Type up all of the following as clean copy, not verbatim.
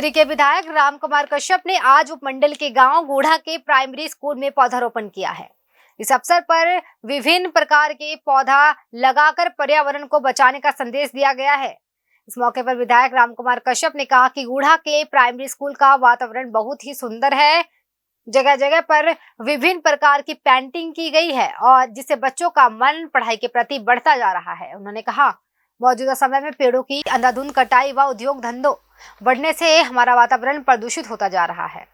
शिवपुरी के विधायक रामकुमार कश्यप ने आज उपमंडल के गांव गूढ़ा के प्राइमरी स्कूल में पौधारोपण किया है। इस अवसर पर विभिन्न प्रकार के पौधा लगाकर पर्यावरण को बचाने का संदेश दिया गया है। इस मौके पर विधायक रामकुमार कश्यप ने कहा कि गूढ़ा के प्राइमरी स्कूल का वातावरण बहुत ही सुंदर है। जगह जगह पर विभिन्न प्रकार की पेंटिंग की गई है और जिससे बच्चों का मन पढ़ाई के प्रति बढ़ता जा रहा है। उन्होंने कहा, मौजूदा समय में पेड़ों की अंधाधुंध कटाई व उद्योग धंधों बढ़ने से हमारा वातावरण प्रदूषित होता जा रहा है।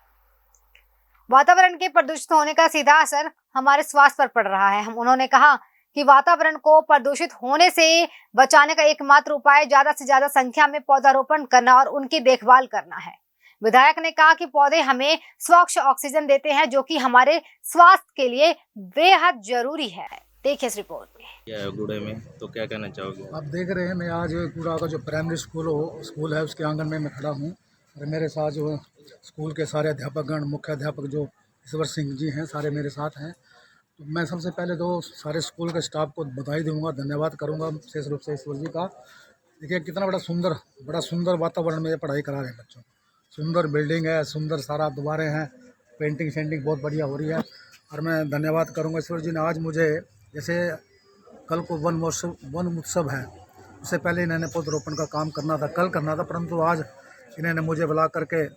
वातावरण के प्रदूषित होने का सीधा असर हमारे स्वास्थ्य पर पड़ रहा है। उन्होंने कहा कि वातावरण को प्रदूषित होने से बचाने का एकमात्र उपाय ज्यादा से ज्यादा संख्या में पौधारोपण करना और उनकी देखभाल करना है। विधायक ने कहा कि पौधे हमें स्वच्छ ऑक्सीजन देते हैं, जो कि हमारे स्वास्थ्य के लिए बेहद जरूरी है। देखिए इस रिपोर्ट में। क्या है गूढ़े में, तो क्या कहना चाहोगे? आप देख रहे हैं, मैं आज गूढ़ा का जो प्राइमरी स्कूल है उसके आंगन में मैं खड़ा हूँ और मेरे साथ जो स्कूल के सारे अध्यापकगण, मुख्य अध्यापक जो ईश्वर सिंह जी हैं, सारे मेरे साथ हैं। तो मैं सबसे पहले तो सारे स्कूल के स्टाफ को बधाई दूंगा, धन्यवाद करूंगा विशेष रूप से ईश्वर जी का। देखिए कितना बड़ा सुंदर वातावरण में ये पढ़ाई करा रहे हैं बच्चों। सुंदर बिल्डिंग है, सुंदर सारा दुआरे हैं, पेंटिंग शेंटिंग बहुत बढ़िया हो रही है और मैं धन्यवाद करूँगा ईश्वर जी ने। आज मुझे जैसे कल को वन उत्सव है, उससे पहले इन्होंने पौधरोपण का काम करना था, कल करना था, परंतु आज इन्होंने मुझे बुला करके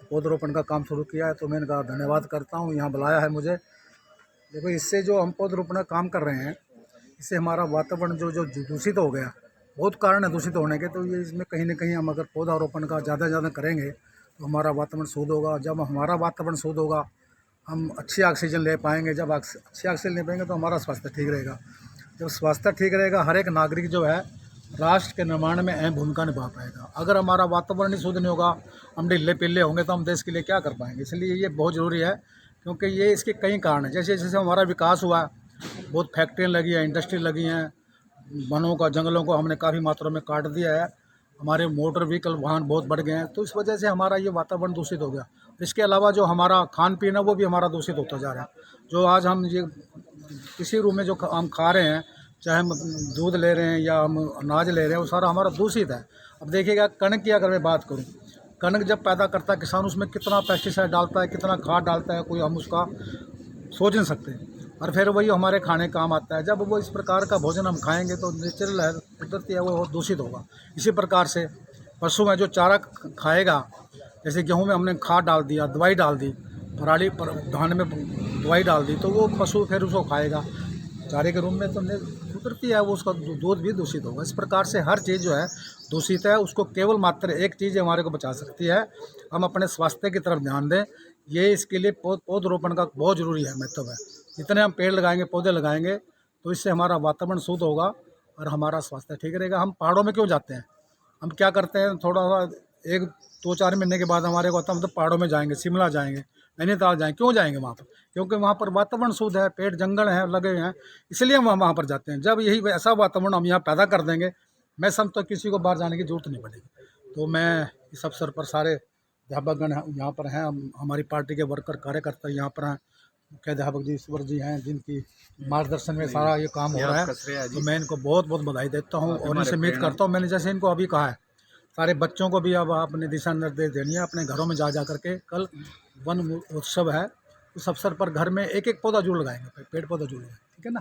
पौधरोपण का काम शुरू किया है। तो मैं इनका धन्यवाद करता हूँ, यहाँ बुलाया है मुझे। देखो, इससे जो हम पौधरोपण का काम कर रहे हैं, इससे हमारा वातावरण जो दूषित हो गया, बहुत कारण है दूषित होने के। तो ये इसमें कहीं ना कहीं हम अगर पौधारोपण का ज़्यादा से ज़्यादा करेंगे तो हमारा वातावरण शुद्ध होगा। जब हमारा वातावरण शुद्ध होगा, हम अच्छी ऑक्सीजन ले पाएंगे। जब अच्छी ऑक्सीजन ले पाएंगे तो हमारा स्वास्थ्य ठीक रहेगा। जब स्वास्थ्य ठीक रहेगा, हर एक नागरिक जो है राष्ट्र के निर्माण में अहम भूमिका निभा पाएगा। अगर हमारा वातावरण ही शुद्ध नहीं होगा, हम ढीले पिल्ले होंगे, तो हम देश के लिए क्या कर पाएंगे। इसलिए ये बहुत ज़रूरी है, क्योंकि ये इसके कई कारण हैं। जैसे जैसे हमारा विकास हुआ, बहुत फैक्ट्रियाँ लगी हैं, इंडस्ट्री लगी हैं, वनों का, जंगलों को हमने काफ़ी मात्रा में काट दिया है, हमारे मोटर व्हीकल वाहन बहुत बढ़ गए हैं, तो इस वजह से हमारा ये वातावरण दूषित हो गया। इसके अलावा जो हमारा खान पीन है वो भी हमारा दूषित होता जा रहा है। जो आज हम ये किसी रूम में जो हम खा रहे हैं, चाहे हम दूध ले रहे हैं या हम अनाज ले रहे हैं, वो सारा हमारा दूषित है। अब देखिएगा, कणक की अगर मैं बात करूँ, कणक जब पैदा करता है किसान, उसमें कितना पेस्टिसाइड डालता है, कितना खाद डालता है, कोई हम उसका सोच नहीं सकते। और फिर वही हमारे खाने काम आता है। जब वो इस प्रकार का भोजन हम खाएंगे तो नेचुरल है, कुदरती है, वो दूषित होगा। इसी प्रकार से पशु में जो चारा खाएगा, जैसे गेहूं में हमने खाद डाल दिया, दवाई डाल दी, पराली पर धान में दवाई डाल दी, तो वो पशु फिर उसको खाएगा चारे के रूप में, तो कुदरती है, वो उसका दूध भी दूषित होगा। इस प्रकार से हर चीज़ जो है दूषित है। उसको केवल मात्र एक चीज़ हमारे को बचा सकती है, हम अपने स्वास्थ्य की तरफ ध्यान दें। ये इसके लिए पौधरोपण का बहुत ज़रूरी है, महत्व है। जितने हम पेड़ लगाएंगे, पौधे लगाएंगे, तो इससे हमारा वातावरण शुद्ध होगा और हमारा स्वास्थ्य ठीक रहेगा। हम पहाड़ों में क्यों जाते हैं? हम क्या करते हैं, थोड़ा सा 1-2-4 महीने के बाद हमारे को हम तो पहाड़ों में जाएंगे, शिमला जाएंगे, नैनीताल जाएंगे। क्यों जाएंगे वहाँ पर? क्योंकि वहाँ पर वातावरण शुद्ध है, पेड़ जंगल हैं लगे हुए हैं, इसलिए हम वहाँ पर जाते हैं। जब यही ऐसा वातावरण हम यहाँ पैदा कर देंगे, मैं समझता हूँ किसी को बाहर जाने की जरूरत नहीं पड़ेगी। तो मैं इस अवसर पर सारे अध्यापकगण यहाँ पर हैं, हमारी पार्टी के वर्कर कार्यकर्ता यहाँ पर हैं, मुख्य अध्यापक जी ईश्वर जी हैं, जिनकी मार्गदर्शन में सारा ये काम हो रहा है। तो मैं इनको बहुत बहुत बधाई देता हूँ और इनसे उम्मीद करता हूँ, मैंने जैसे इनको अभी कहा है, सारे बच्चों को भी अब आपने दिशा निर्देश देनी है अपने घरों में जा करके। कल वन उत्सव है, उस अवसर पर घर में एक पौधा जरूर लगाएंगे, पेड़ पौधा जरूर लगाएंगे, ठीक है ना।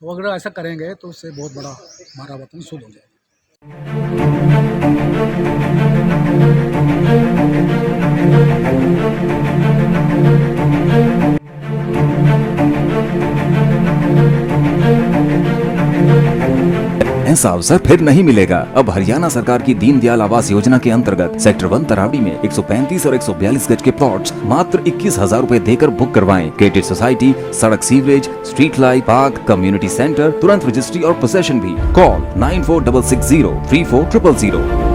तो अगर ऐसा करेंगे तो उससे बहुत बड़ा हमारा वातावरण शुद्ध हो जाएगा। ऐसा अवसर फिर नहीं मिलेगा। अब हरियाणा सरकार की दीनदयाल आवास योजना के अंतर्गत सेक्टर 1 तरावड़ी में 135 और 142 गज के प्लॉट्स मात्र 21,000 रुपए देकर बुक करवाएं। क्रेडिट सोसाइटी, सड़क, sewerage, street light, park, community centre, तुरंत रजिस्ट्री और पोसेशन भी। कॉल 9466034000।